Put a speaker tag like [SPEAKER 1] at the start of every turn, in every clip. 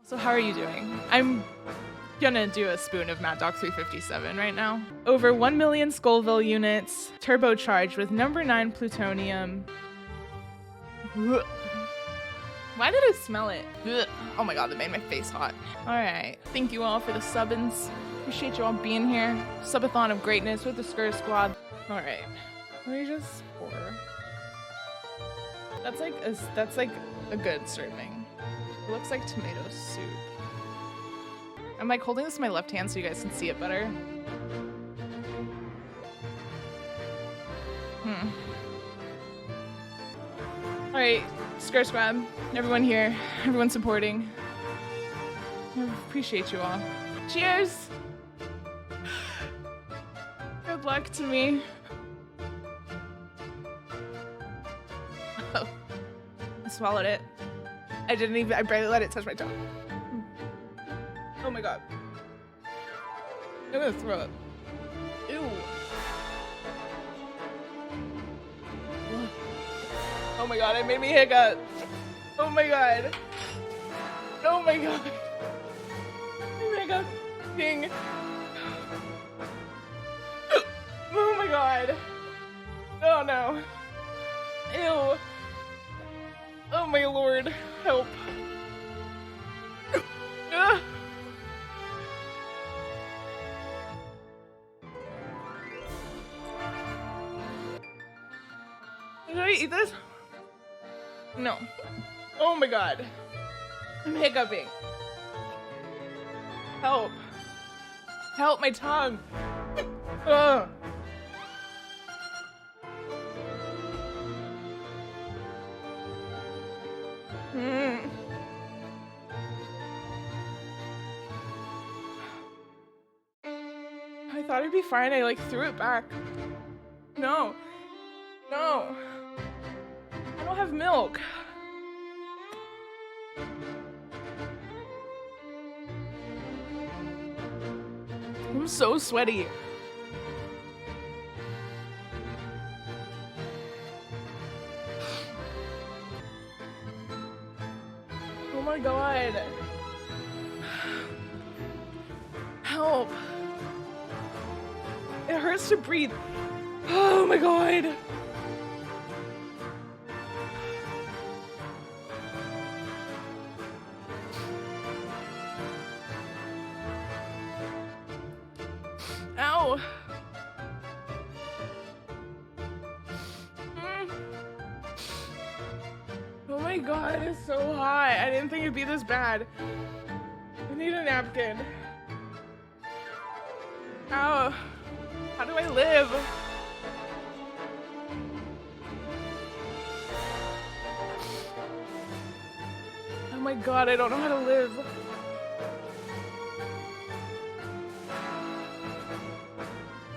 [SPEAKER 1] So how are you doing? I'm gonna do a spoon of Mad Dog 357 right now. Over 1 million Scoville units, turbocharged with number 9 plutonium. Why did I smell it? Oh my god, that made my face hot. Alright, thank you all for the subbins. Appreciate you all being here. Subathon of greatness with the Skrrsquad. Alright, let me just pour. That's like a good serving. It looks like tomato soup. I'm like holding this in my left hand so you guys can see it better. Alright, skrrsquad, everyone here, everyone supporting. I appreciate you all. Cheers! Good luck to me. Oh, I swallowed it. I barely let it touch my tongue. Oh my god. I'm gonna throw up. Ew. Oh my god, it made me hiccup. Oh my god. Oh my god. I'm hiccuping. Oh my god. Oh no. Ew. Oh my lord. Help. Did I eat this? No. Oh my god. I'm hiccuping. Help. Help my tongue. Ugh. I thought it'd be fine. I like threw it back. No. No. I don't have milk. I'm so sweaty. Oh my god. Help. It hurts to breathe. Oh my god. Ow. Oh my god, it's so hot. I didn't think it'd be this bad. I need a napkin. Ow. How do I live? Oh my god, I don't know how to live.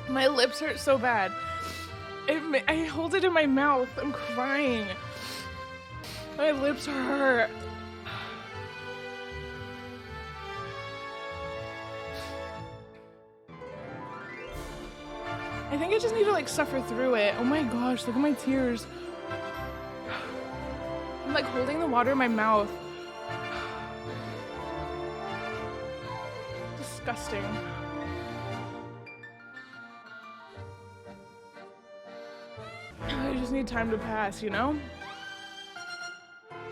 [SPEAKER 1] My lips hurt so bad. I hold it in my mouth. I'm crying. My lips hurt. I think I just need to like suffer through it. Oh my gosh, look at my tears. I'm like holding the water in my mouth. Disgusting. I just need time to pass, you know?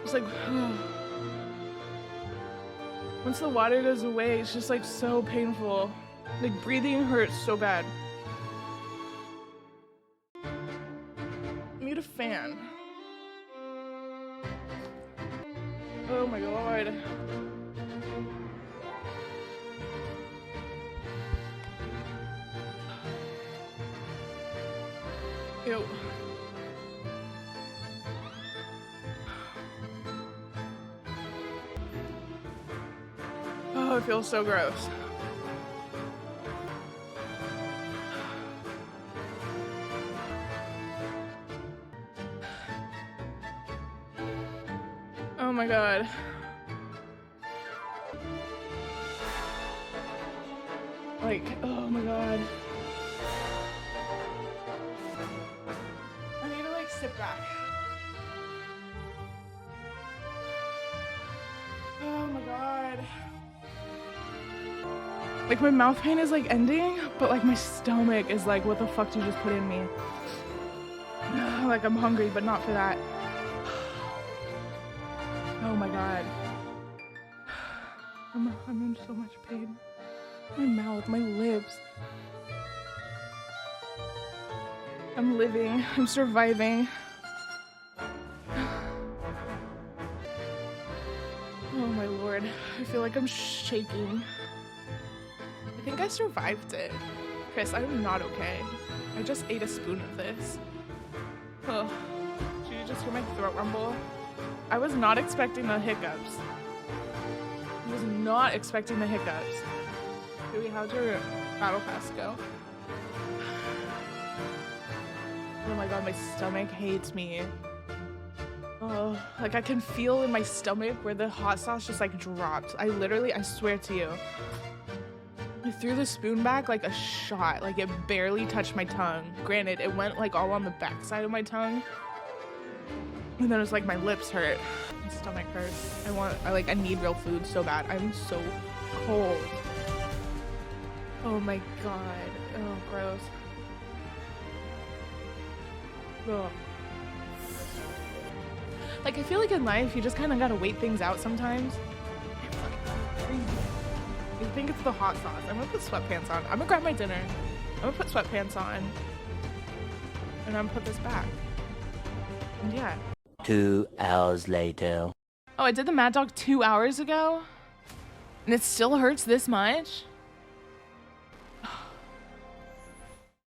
[SPEAKER 1] It's like, once the water goes away, it's just like so painful. Like breathing hurts so bad. I need a fan. Oh my god. Ew. Oh, it feels so gross. Oh my god. Like, oh my god. I need to like sit back. Oh my god. Like my mouth pain is like ending, but like my stomach is like, what the fuck did you just put in me? Like I'm hungry, but not for that. Oh my god. I'm in so much pain. My mouth, my lips. I'm living, I'm surviving. Oh my lord, I feel like I'm shaking. I think I survived it. Chris, I'm not okay. I just ate a spoon of this. Oh, did you just hear my throat rumble? I was not expecting the hiccups. I was not expecting the hiccups. Louis, how'd your battle pass go? Oh my god, my stomach hates me. Oh, like I can feel in my stomach where the hot sauce just like dropped. I swear to you. I threw the spoon back like a shot. Like it barely touched my tongue. Granted, it went like all on the back side of my tongue. And then it was like my lips hurt. My stomach hurts. I need real food so bad. I'm so cold. Oh my god. Oh, gross. Ugh. Like, I feel like in life, you just kind of gotta wait things out sometimes. I think it's the hot sauce. I'm gonna put sweatpants on. I'm gonna grab my dinner. I'm gonna put sweatpants on. And I'm gonna put this back. And yeah.
[SPEAKER 2] 2 hours later.
[SPEAKER 1] Oh, I did the Mad Dog 2 hours ago? And it still hurts this much?